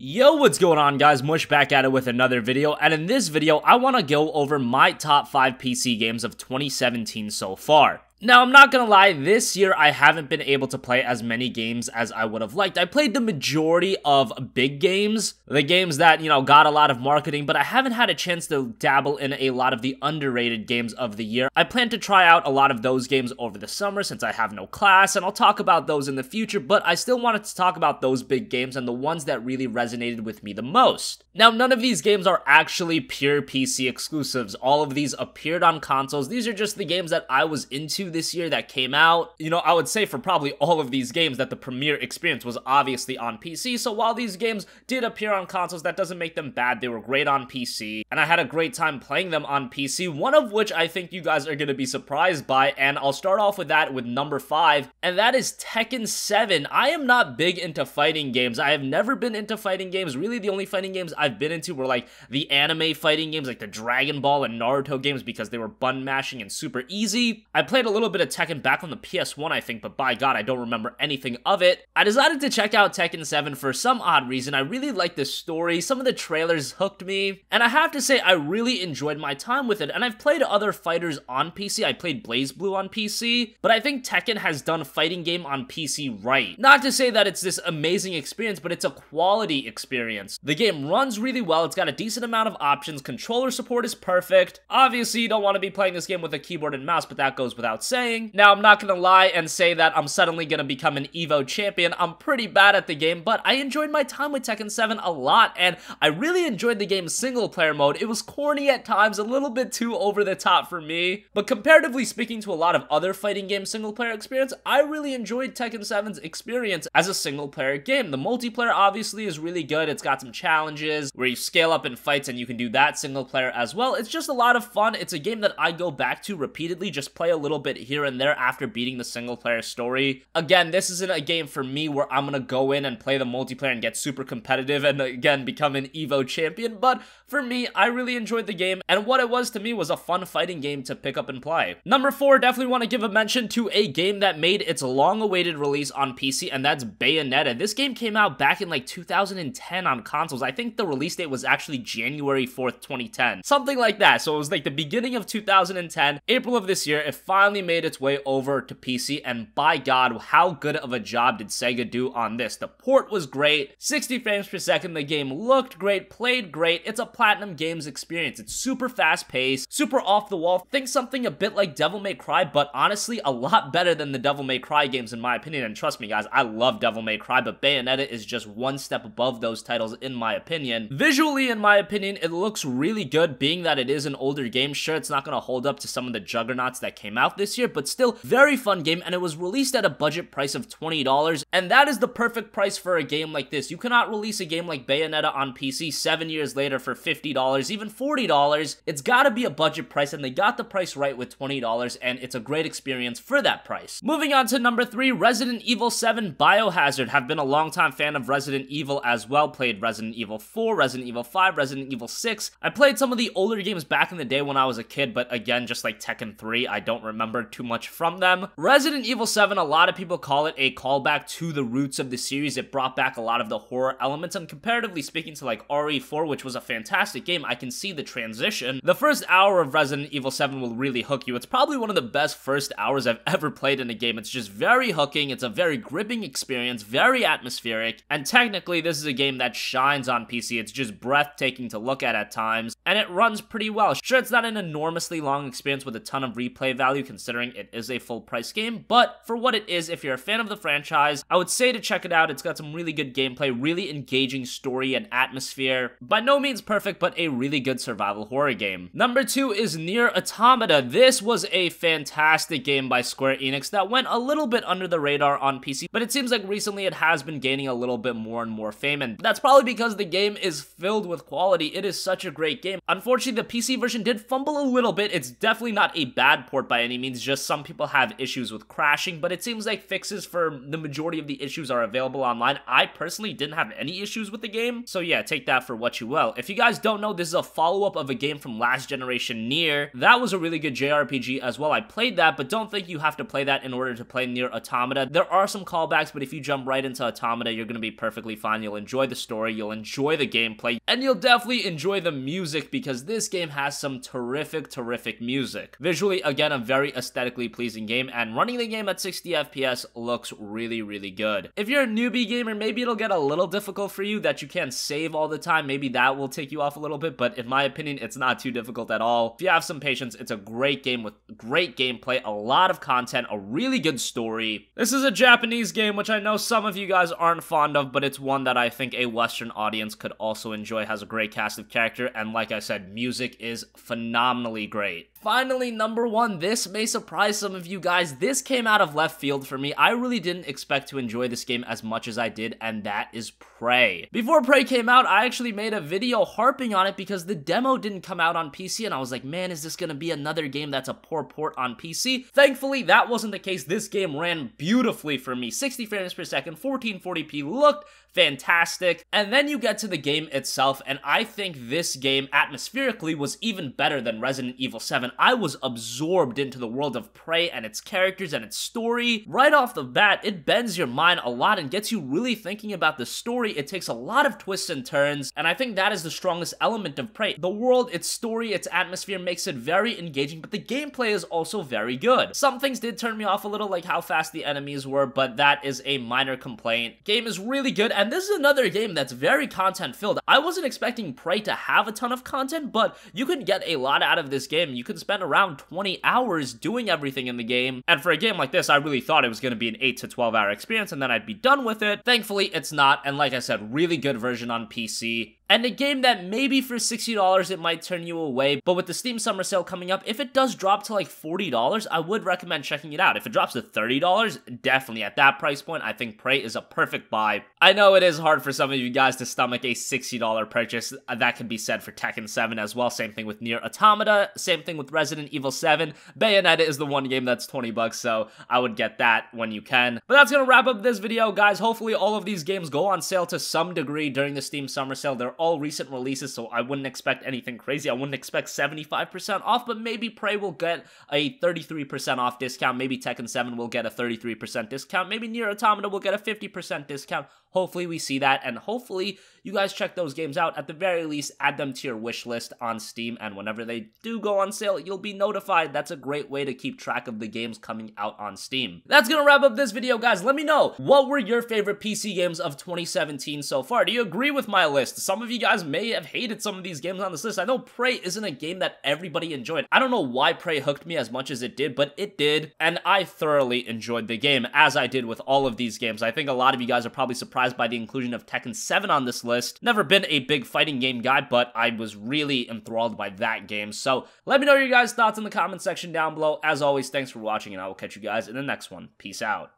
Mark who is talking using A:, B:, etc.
A: Yo, what's going on guys? Mush back at it with another video, and in this video, I want to go over my top 5 PC games of 2017 so far. Now, I'm not gonna lie, this year I haven't been able to play as many games as I would have liked. I played the majority of big games, the games that, got a lot of marketing, but I haven't had a chance to dabble in a lot of the underrated games of the year. I plan to try out a lot of those games over the summer since I have no class, and I'll talk about those in the future, but I still wanted to talk about those big games and the ones that really resonated with me the most. Now, none of these games are actually pure PC exclusives. All of these appeared on consoles. These are just the games that I was into this year that came out. I would say for probably all of these games that the premiere experience was obviously on PC, so while these games did appear on consoles, that doesn't make them bad. They were great on PC, and I had a great time playing them on PC, one of which I think you guys are going to be surprised by, and I'll start off with that with number 5, and that is Tekken 7. I am not big into fighting games. I have never been into fighting games. Really, the only fighting games I've been into were like the anime fighting games, like the Dragon Ball and Naruto games, because they were button mashing and super easy. I played a little bit of Tekken back on the PS1, I think, but by God, I don't remember anything of it. I decided to check out Tekken 7 for some odd reason. I really liked the story, some of the trailers hooked me, and I have to say I really enjoyed my time with it. And I've played other fighters on PC. I played BlazBlue on PC, but I think Tekken has done fighting game on PC right. Not to say that it's this amazing experience, but it's a quality experience. The game runs really well, it's got a decent amount of options, controller support is perfect. Obviously, you don't want to be playing this game with a keyboard and mouse, but that goes without saying. Now, I'm not gonna lie and say that I'm suddenly gonna become an Evo champion. I'm pretty bad at the game, but I enjoyed my time with Tekken 7 a lot, and I really enjoyed the game's single-player mode. It was corny at times, a little bit too over the top for me, but comparatively speaking to a lot of other fighting game single-player experience, I really enjoyed Tekken 7's experience as a single-player game. The multiplayer obviously is really good. It's got some challenges where you scale up in fights and you can do that single-player as well. It's just a lot of fun. It's a game that I go back to repeatedly, just play a little bit here and there after beating the single-player story. Again, this isn't a game for me where I'm gonna go in and play the multiplayer and get super competitive and again become an Evo champion, but for me, I really enjoyed the game, and what it was to me was a fun fighting game to pick up and play. Number 4, definitely want to give a mention to a game that made its long-awaited release on PC, and that's Bayonetta. This game came out back in like 2010 on consoles. I think the release date was actually January 4th, 2010. Something like that, so it was like the beginning of 2010, April of this year, it finally made its way over to PC, and by God, how good of a job did Sega do on this? The port was great, 60 frames per second, the game looked great, played great. It's a Platinum Games experience. It's super fast-paced, super off-the-wall. Think something a bit like Devil May Cry, but honestly, a lot better than the Devil May Cry games in my opinion, and trust me guys, I love Devil May Cry, but Bayonetta is just one step above those titles in my opinion. Visually, in my opinion, it looks really good, being that it is an older game. Sure, it's not going to hold up to some of the juggernauts that came out this year, but still, very fun game, and it was released at a budget price of $20, and that is the perfect price for a game like this. You cannot release a game like Bayonetta on PC 7 years later for $50, even $40. It's gotta be a budget price, and they got the price right with $20, and it's a great experience for that price. Moving on to number 3, Resident Evil 7 Biohazard. Have been a longtime fan of Resident Evil as well. Played Resident Evil 4, Resident Evil 5, Resident Evil 6. I played some of the older games back in the day when I was a kid, but again, just like Tekken 3, I don't remember too much from them. Resident Evil 7, a lot of people call it a callback to the roots of the series. It brought back a lot of the horror elements, and comparatively speaking to like RE4, which was a fantastic game, I can see the transition. The first hour of Resident Evil 7 will really hook you. It's probably one of the best first hours I've ever played in a game. It's just very hooking. It's a very gripping experience, very atmospheric, and technically this is a game that shines on PC. It's just breathtaking to look at times, and it runs pretty well. Sure, it's not an enormously long experience with a ton of replay value considering it is a full price game, but for what it is, if you're a fan of the franchise, I would say to check it out. It's got some really good gameplay, really engaging story and atmosphere. By no means perfect, but a really good survival horror game. Number 2 is Nier Automata. This was a fantastic game by Square Enix that went a little bit under the radar on PC, but it seems like recently it has been gaining a little bit more and more fame, and that's probably because the game is filled with quality. It is such a great game. Unfortunately, the PC version did fumble a little bit. It's definitely not a bad port by any means. It's just some people have issues with crashing, but it seems like fixes for the majority of the issues are available online. I personally didn't have any issues with the game, so yeah, take that for what you will. If you guys don't know, this is a follow-up of a game from last generation, Nier. That was a really good JRPG as well. I played that, but don't think you have to play that in order to play Nier Automata. There are some callbacks, but if you jump right into Automata, you're gonna be perfectly fine. You'll enjoy the story, you'll enjoy the gameplay, and you'll definitely enjoy the music because this game has some terrific music. Visually, again, a very aesthetically pleasing game, and running the game at 60 FPS looks really good. If you're a newbie gamer, maybe it'll get a little difficult for you that you can't save all the time. Maybe that will take you off a little bit, but in my opinion, it's not too difficult at all. If you have some patience, it's a great game with great gameplay, a lot of content, a really good story. This is a Japanese game, which I know some of you guys aren't fond of, but it's one that I think a Western audience could also enjoy. Has a great cast of character, and like I said, music is phenomenally great. Finally, number 1, this may surprise some of you guys. This came out of left field for me. I really didn't expect to enjoy this game as much as I did, and that is Prey. Before Prey came out, I actually made a video harping on it because the demo didn't come out on PC, and I was like, man, is this gonna be another game that's a poor port on PC? Thankfully, that wasn't the case. This game ran beautifully for me. 60 frames per second, 1440p, looked fantastic. And then you get to the game itself, and I think this game atmospherically was even better than Resident Evil 7. I was absorbed into the world of Prey and its characters and its story. Right off the bat, it bends your mind a lot and gets you really thinking about the story. It takes a lot of twists and turns, and I think that is the strongest element of Prey. The world, its story, its atmosphere makes it very engaging, but the gameplay is also very good. Some things did turn me off a little, like how fast the enemies were, but that is a minor complaint. Game is really good, and this is another game that's very content-filled. I wasn't expecting Prey to have a ton of content, but you can get a lot out of this game. You can spend around 20 hours doing everything in the game, and for a game like this, I really thought it was going to be an 8 to 12 hour experience, and then I'd be done with it. Thankfully, it's not, and like I said, really good version on PC. And a game that maybe for $60 it might turn you away, but with the Steam Summer Sale coming up, if it does drop to like $40, I would recommend checking it out. If it drops to $30, definitely at that price point, I think Prey is a perfect buy. I know it is hard for some of you guys to stomach a $60 purchase. That can be said for Tekken 7 as well. Same thing with Nier Automata, same thing with Resident Evil 7. Bayonetta is the one game that's $20, so I would get that when you can. But that's gonna wrap up this video, guys. Hopefully all of these games go on sale to some degree during the Steam Summer Sale. They're all recent releases, so I wouldn't expect anything crazy. I wouldn't expect 75% off, but maybe Prey will get a 33% off discount. Maybe Tekken 7 will get a 33% discount. Maybe Nier Automata will get a 50% discount. Hopefully we see that, and hopefully you guys check those games out. At the very least, add them to your wish list on Steam, and whenever they do go on sale, you'll be notified. That's a great way to keep track of the games coming out on Steam. That's gonna wrap up this video, guys. Let me know, what were your favorite PC games of 2017 so far? Do you agree with my list? Some of you guys may have hated some of these games on this list. I know Prey isn't a game that everybody enjoyed. I don't know why Prey hooked me as much as it did, but it did, and I thoroughly enjoyed the game, as I did with all of these games. I think a lot of you guys are probably surprised by the inclusion of Tekken 7 on this list. Never been a big fighting game guy, but I was really enthralled by that game. So let me know your guys' thoughts in the comment section down below. As always, thanks for watching, and I will catch you guys in the next one. Peace out.